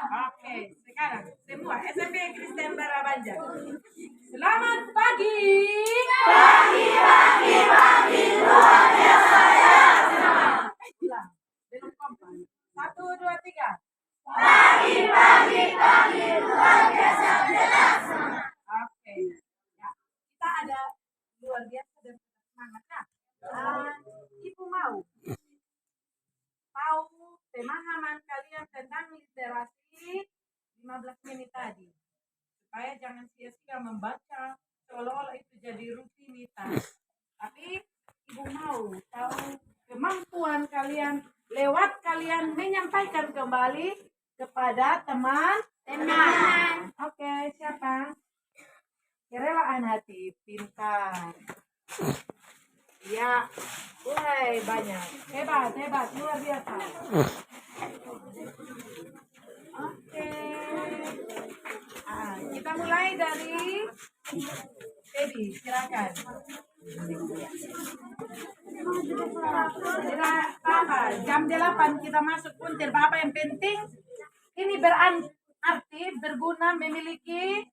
Oke, sekarang semua SMP Kristen Barabanja. Selamat pagi. Pagi, luar biasa ya. Bilang, dengan kompak. 1, 2, 3. Pagi, luar biasa jelas. Oke. Ya, kita ada luar biasa dan semangat. Nah, Ibu mau tahu pemahaman kalian tentang literasi 15 menit tadi, supaya jangan sia-sia membaca seolah-olah itu jadi rutinitas. Tapi Ibu mau tahu kemampuan kalian lewat kalian menyampaikan kembali kepada teman-teman. Oke, siapa? Kerelaan hati, pintar. Ya, mulai banyak. Hebat, luar biasa. Oke. Kita mulai dari Baby, silakan. Jam 8 kita masuk puntir. Bapak yang penting ini berarti berguna, memiliki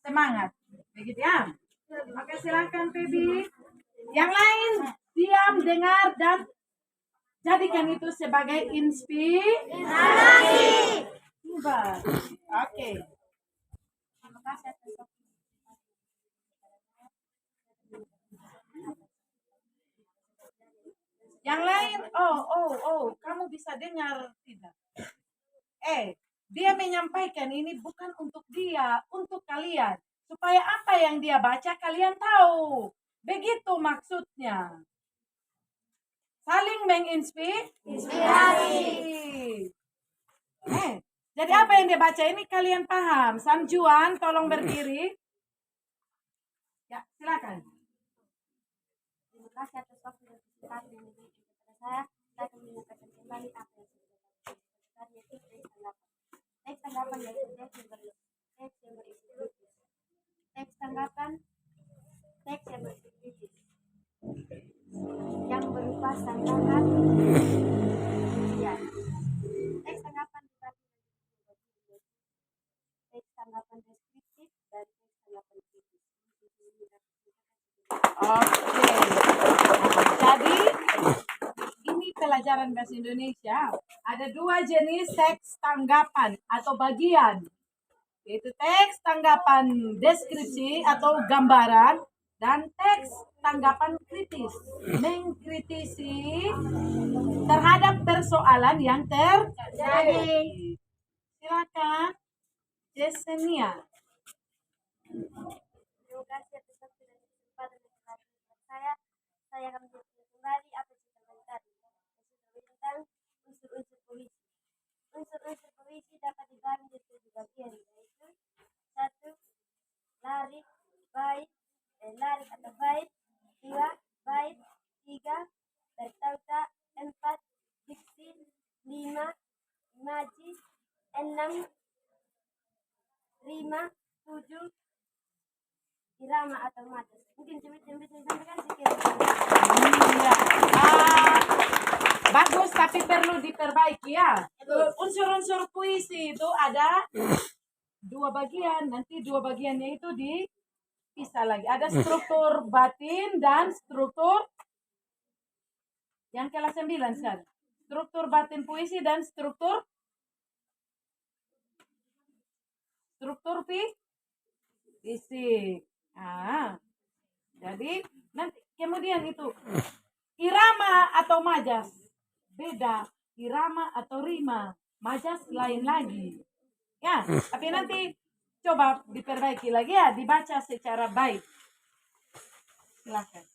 semangat. Begitu ya? Oke, silakan Baby. Yang lain diam, dengar, dan jadikan itu sebagai inspirasi. Oke. Terima kasih. Yang lain, kamu bisa dengar tidak? Dia menyampaikan ini bukan untuk dia, untuk kalian. Supaya apa yang dia baca kalian tahu. Begitu maksudnya. Saling menginspirasi. Jadi apa yang dia baca ini kalian paham. Samjuan, tolong berdiri. Ya, silakan. Terima kasih atas waktu dan kesempatan yang diberikan kepada saya. Saya akan menyampaikan kembali apa yang sudah saya sampaikan, yaitu teks tanggapan yaitu teks yang berisi kritis. Teks tanggapan, teks yang berisi kritis, yang berupa sandangan, ya. Teks tanggapan dibagi teks tanggapan deskriptif dan teks tanggapan kritis. Oke. Jadi ini pelajaran bahasa Indonesia. Ada 2 jenis teks tanggapan atau bagian. Yaitu teks tanggapan deskripsi atau gambaran dan teks tanggapan kritis. Mengkritisi terhadap persoalan yang terjadi. Silakan Yesenia. Terima kasih atas waktu dan kesempatan yang diberikan saya. Saya akan menjelaskan kembali apa yang saya sampaikan tadi, tentang unsur-unsur puisi. Unsur-unsur puisi dapat dibagi menjadi 7 bagian, yaitu 1. Larik, bait, larik atau bait. 2. Bait. 3. Bertauta. 4. Diksi. 5. Imaji. 6. Rima. 7. Irama atau majas. Mungkin cemit-cemit disampaikan sedikit. Ya. Bagus, tapi perlu diperbaiki ya. Unsur-unsur puisi itu ada 2 bagian. Nanti 2 bagiannya itu dipisah lagi. Ada struktur batin dan struktur yang kelas 9 sekarang. Struktur batin puisi dan struktur fisik. Jadi nanti kemudian itu irama atau majas beda, irama atau rima, majas lain lagi. Ya, tapi nanti coba diperbaiki lagi ya, dibaca secara baik. Silakan.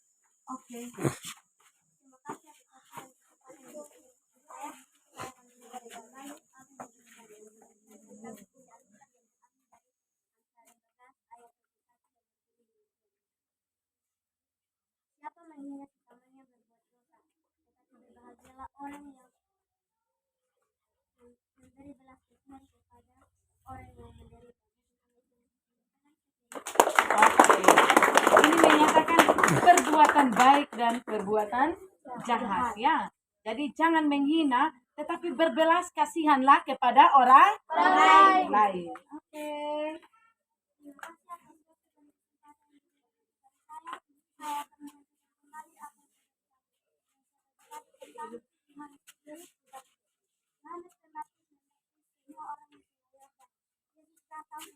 Oke. Terima kasih atas siapa mengingat temannya berbuat dosa, tetapi berbahagialah orang yang memberi belas kasihan kepada orang yang menderita. Oke. Ini menyatakan perbuatan baik dan perbuatan jahat ya. Jadi jangan menghina, tetapi berbelas kasihanlah kepada orang lain. lain. Oke. Terima kasih atas waktu dan kesempatan yang diberikan kepada saya. Saya akan menyampaikan kembali apa yang sudah tentang Tuhan Yesus Kristus. Yohanes 6:19, semua orang mempercayakan Yesus datang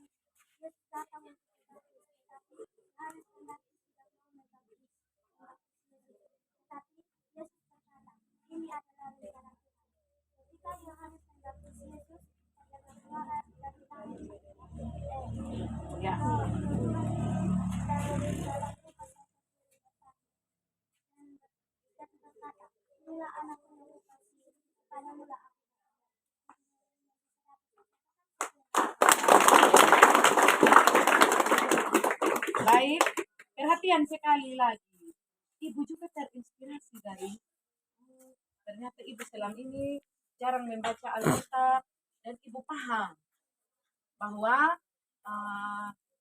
untuk tetapi Yohanes 6 tidak mau membaptis Yesus. Tetapi Yesus berkata, ini adalah rencana Tuhan. Ketika Yohanes membaptis Yesus, ada bersuara dari langit. Ya. Dan berkata, inilah anakku yang kukasihi, kepadamulah aku. Baik, perhatian sekali lagi. Ibu juga terinspirasi dari ternyata ibu selama ini jarang membaca Alkitab dan ibu paham bahwa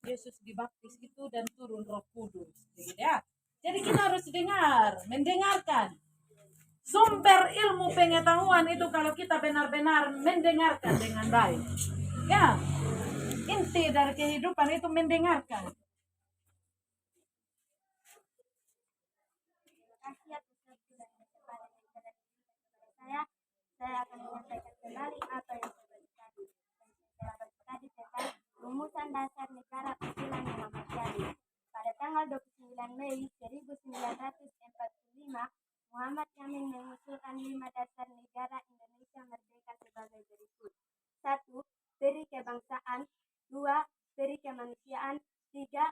Yesus dibaptis itu dan turun Roh Kudus. Jadi ya. Jadi kita harus mendengarkan. Sumber ilmu pengetahuan itu kalau kita benar-benar mendengarkan dengan baik. Ya, inti dari kehidupan itu mendengarkan. Terima kasih atas waktu dan kesempatan yang telah diberikan kepada saya. Saya akan menyampaikan kembali apa yang saya baca tadi. Saya baca tadi tentang rumusan dasar negara usulan Muhammad Yani. Pada tanggal 29 Mei 1945, Muhammad Yamin mengusulkan 5 dasar negara Indonesia merdeka sebagai berikut. 1. Peri kebangsaan. 2. Peri kemanusiaan. 3.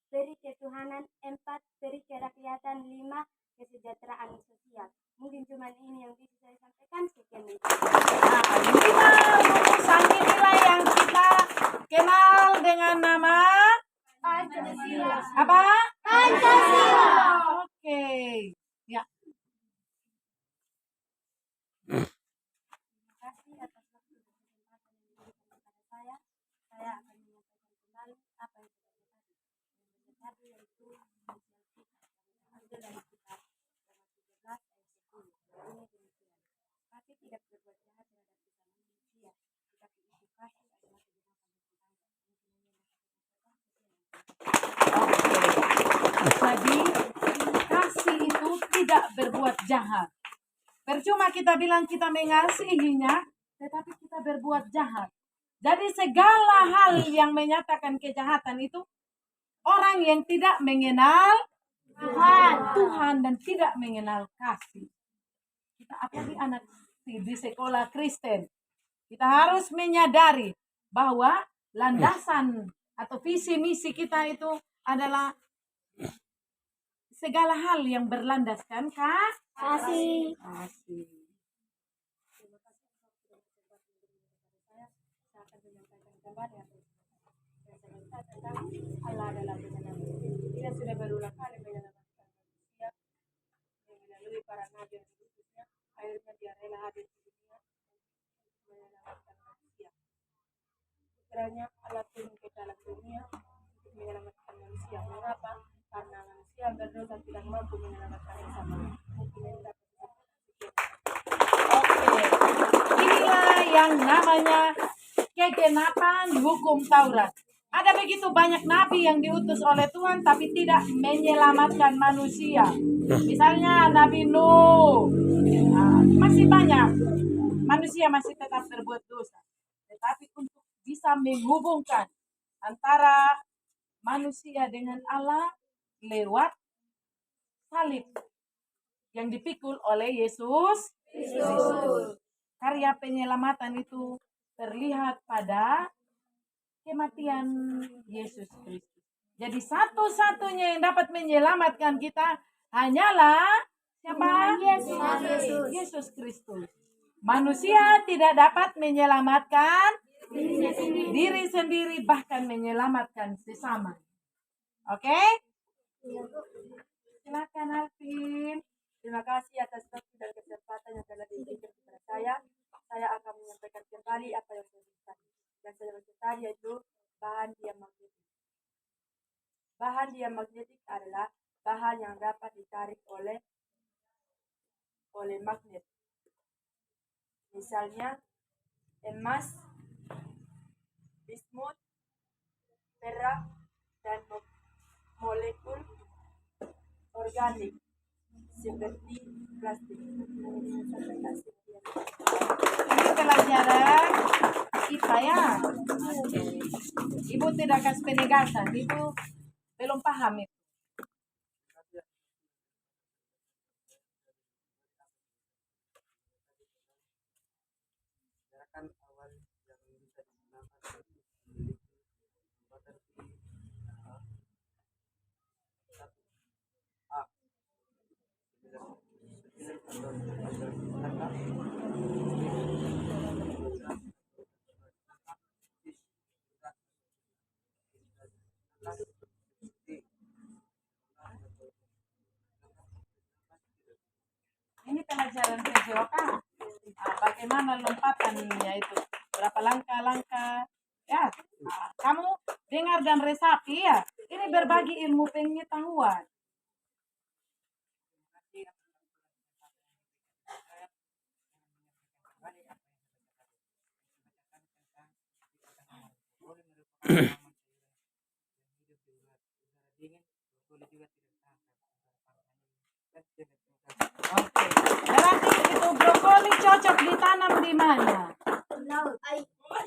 Peri ketuhanan. 4. Peri kerakyatan. 5. Kesejahteraan sosial. Mungkin cuma ini yang bisa saya sampaikan. Sekian. Nah, 5 rumusan inilah yang kita kenal dengan nama Pancasila. apa? Pancasila. Oke. Ya. Terima kasih atas waktu dan kesempatan yang diberikan kepada saya. Saya akan menyampaikan kembali apa yang sudah tadi. Yang tadi yaitu ambil dari kitab Roma 13 ayat 10. Ini demikian. Kasih tidak berbuat jahat terhadap sesama manusia, tetapi isi kasih adalah Jadi kasih itu tidak berbuat jahat. Percuma kita bilang kita mengasihinya, tetapi kita berbuat jahat. Jadi segala hal yang menyatakan kejahatan itu orang yang tidak mengenal Tuhan dan tidak mengenal kasih. Kita apalagi anak di sekolah Kristen, kita harus menyadari bahwa landasan atau visi misi kita itu adalah segala hal yang berlandaskan kasih. kasih. Terima kasih atas waktu dan kesempatan yang diberikan kepada saya. Saya akan menyampaikan kembali apa yang saya cerita tentang Allah adalah penyelamat. Dia sudah berulang kali menyelamatkan manusia melalui para nabi yang diutusnya. Akhirnya dia rela hadir di dunia untuk menyelamatkan manusia. Putranya Allah turun ke dalam dunia untuk menyelamatkan manusia. Mengapa? Karena manusia berdosa tidak mampu menyelamatkan yang sama. Mungkin yang dapat Oke, inilah yang namanya kegenapan hukum Taurat. Ada begitu banyak nabi yang diutus oleh Tuhan tapi tidak menyelamatkan manusia. Misalnya Nabi Nuh. Masih banyak. Manusia masih tetap berbuat dosa. Tetapi untuk bisa menghubungkan antara manusia dengan Allah lewat salib yang dipikul oleh Yesus. Karya penyelamatan itu terlihat pada kematian Yesus Kristus. Jadi satu-satunya yang dapat menyelamatkan kita hanyalah siapa? Yesus Kristus. Manusia tidak dapat menyelamatkan diri sendiri, bahkan menyelamatkan sesama. Oke? Silakan Alvin. Terima kasih atas waktu dan kesempatan yang telah diberikan kepada saya. Saya akan menyampaikan kembali apa yang saya baca. Yang saya baca tadi yaitu bahan diamagnetik. Bahan diamagnetik adalah bahan yang dapat ditarik oleh magnet. Misalnya emas bismut, perak, dan molekul organik seperti plastik. Ini pelajaran IPA ya. Ibu tidak kasih penegasan, ibu belum paham itu. Gerakan awal yang bisa digunakan untuk memiliki kekuatan satu A. Ini pelajaran PJOK. Bagaimana lompatannya itu? Berapa langkah-langkah? Ya, kamu dengar dan resapi ya. Ini berbagi ilmu pengetahuan. Oke. Berarti itu brokoli cocok ditanam di mana?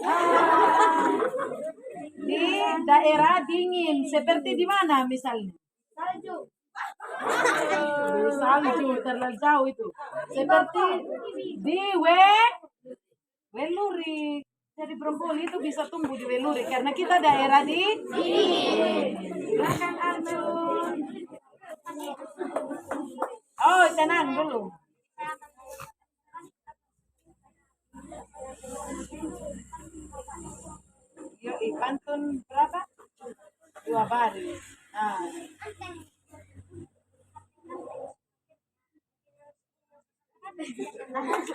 Ah, di daerah dingin. Seperti di mana misalnya? Di salju terlalu jauh itu. Seperti di Weluri. Jadi brokoli itu bisa tumbuh di Weluri karena kita daerah di silakan Arjun. Oh, tenang dulu. Yuk, pantun berapa? 2 baris. Nah.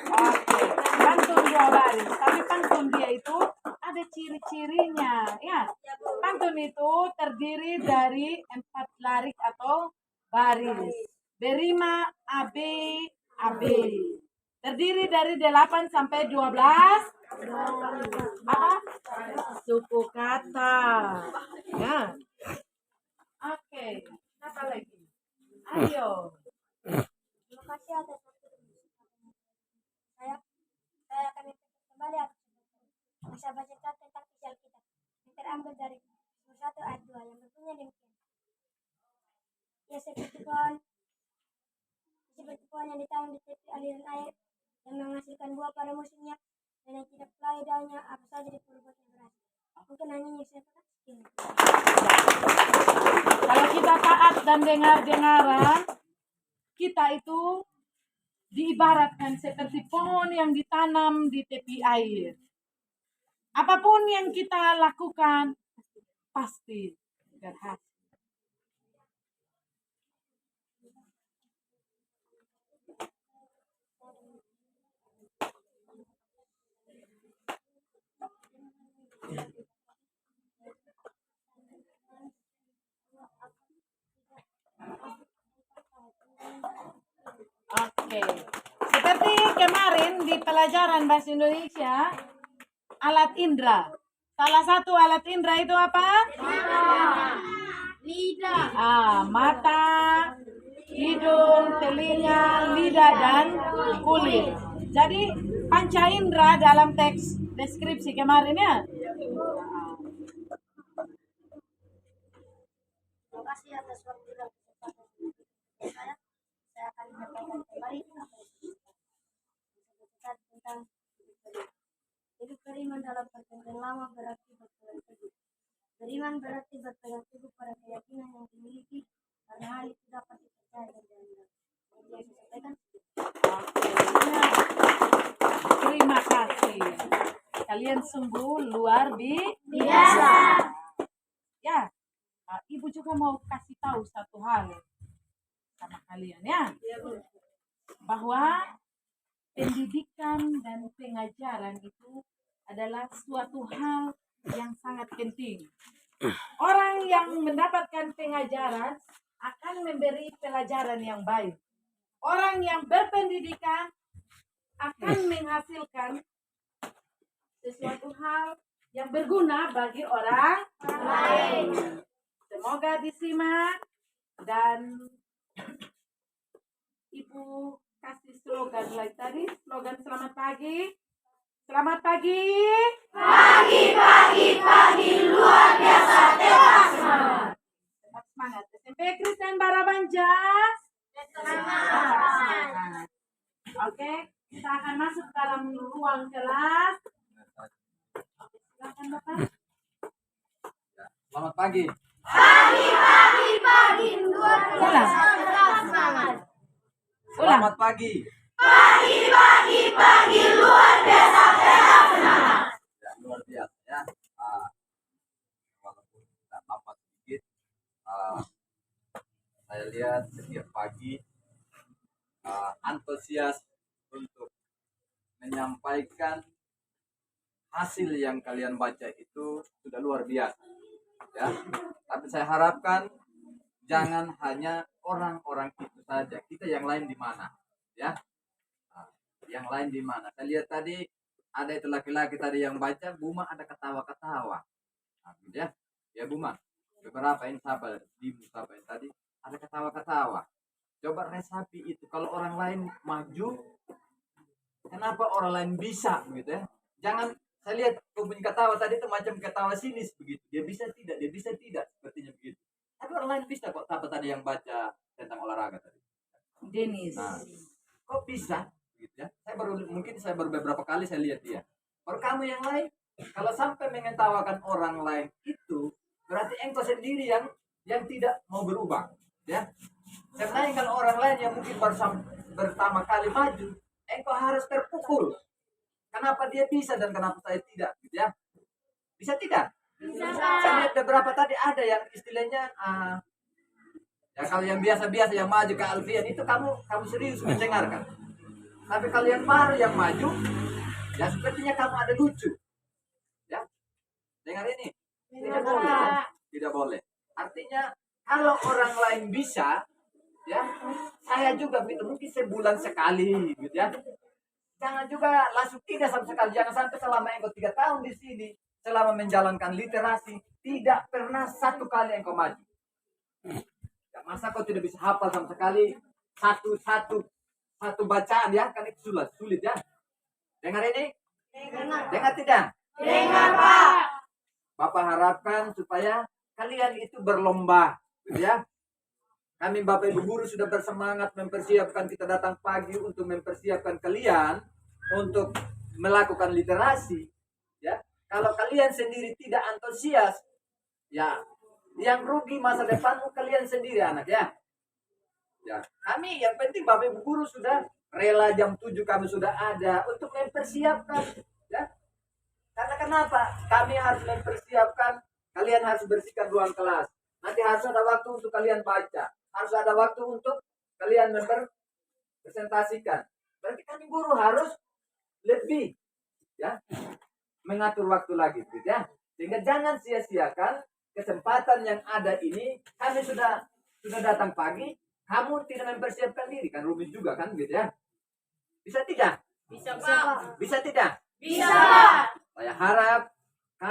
Oke, pantun 2 baris. Tapi pantun dia itu ada ciri-cirinya. Ya, pantun itu terdiri dari 4 larik atau baris. Berima AB AB. Terdiri dari 8 sampai 12 apa? Suku kata. Ya. Oke, apa lagi? Ayo. Terima kasih atas waktu dan kesempatan. Saya akan mencatat kembali bisa bacakan tentang kisah kita yang terambil dari 1 ayat 2 yang tentunya demikian. Ya seperti pohon yang ditanam di tepi aliran air yang menghasilkan buah pada musimnya dan yang tidak pelai daunnya apa saja diperbuat yang berhasil. Mungkin hanya saya katakan sekian. Kalau kita taat dan dengar-dengaran, kita itu diibaratkan seperti pohon yang ditanam di tepi air. Apapun yang kita lakukan, pasti berhasil. Oke. Seperti kemarin di pelajaran bahasa Indonesia, alat indera. Salah satu alat indera itu apa? Lidah. Mata, hidung, telinga, lidah, dan kulit. Jadi panca indera dalam teks deskripsi kemarin ya. Terima kasih atas waktu dan kesempatan saya. Saya akan menyampaikan kembali apa yang saya tentang hidup beriman dalam perjanjian lama berarti berpegang teguh. Beriman berarti berpegang teguh pada keyakinan yang dimiliki karena hal itu dapat dipercaya dan diandalkan. Yang saya sampaikan. Terima kasih. Kalian sungguh luar biasa. Ya, Ibu juga mau kasih tahu satu hal sama kalian ya. Bahwa pendidikan dan pengajaran itu adalah suatu hal yang sangat penting. Orang yang mendapatkan pengajaran akan memberi pelajaran yang baik. Orang yang berpendidikan akan menghasilkan sesuatu hal yang berguna bagi orang lain. Semoga disimak dan Ibu kasih slogan lagi tadi, slogan selamat pagi. Selamat pagi. Pagi luar biasa. Tetap semangat. SMP Kristen Barabanja. Semangat. Oke, kita akan masuk dalam ruang kelas. Silakan Bapak. Selamat pagi. Ulang. Semangat. Selamat pagi. Ya, luar biasa ya. Walaupun tidak lama sedikit, saya lihat setiap pagi antusias untuk menyampaikan hasil yang kalian baca itu sudah luar biasa. Ya, tapi saya harapkan jangan hanya orang-orang itu saja. Kita yang lain di mana? Ya, yang lain di mana? Saya lihat tadi ada itu laki-laki tadi yang baca, Buma ada ketawa-ketawa. Nah, gitu ya, ya Buma. Beberapa ini sahabat di sahabat yang tadi ada ketawa-ketawa. Coba resapi itu. Kalau orang lain maju, kenapa orang lain bisa, begitu ya? Jangan saya lihat bunyi ketawa tadi itu macam ketawa sinis begitu. Dia bisa tidak, sepertinya begitu. Tapi orang lain bisa kok. Apa tadi yang baca tentang olahraga tadi? Denis. Nah, kok bisa gitu ya? Saya baru beberapa kali saya lihat dia. Kalau kamu yang lain, kalau sampai mengetawakan orang lain itu berarti engkau sendiri yang tidak mau berubah, ya. Sebenarnya kalau orang lain yang mungkin pertama kali maju, engkau harus terpukul. Kenapa dia bisa dan kenapa saya tidak, gitu ya? Bisa tidak? Bisa. Saya lihat beberapa tadi ada yang istilahnya ya kalau yang biasa-biasa yang maju ke Alfian itu kamu serius mendengarkan. Tapi kalau yang baru yang maju, ya sepertinya kamu ada lucu. Ya, dengar ini. Tidak boleh. Tidak boleh. Artinya kalau orang lain bisa, ya saya juga gitu mungkin sebulan sekali, gitu ya. Jangan juga langsung tidak sama sekali. Jangan sampai selama engkau 3 tahun di sini, selama menjalankan literasi, tidak pernah satu kali engkau maju. Ya, masa kau tidak bisa hafal sama sekali satu bacaan ya, kan itu sulit ya. Dengar ini? Dengar tidak? Dengar, Pak. Bapak harapkan supaya kalian itu berlomba, gitu ya. Kami Bapak Ibu Guru sudah bersemangat mempersiapkan, kita datang pagi untuk mempersiapkan kalian untuk melakukan literasi. Ya, kalau kalian sendiri tidak antusias, ya yang rugi masa depanmu kalian sendiri anak ya. Ya, kami yang penting Bapak Ibu Guru sudah rela jam 7 kami sudah ada untuk mempersiapkan. Ya, karena kenapa? Kami harus mempersiapkan, kalian harus bersihkan ruang kelas. Nanti harus ada waktu untuk kalian baca. Harus ada waktu untuk kalian presentasikan. Berarti kami guru harus lebih ya mengatur waktu lagi gitu ya. Sehingga jangan sia-siakan kesempatan yang ada ini. Kami sudah datang pagi, kamu tidak mempersiapkan diri kan rumit juga kan gitu ya. Bisa tidak? Bisa, Pak. Bisa tidak? Bisa, Pak. Saya harap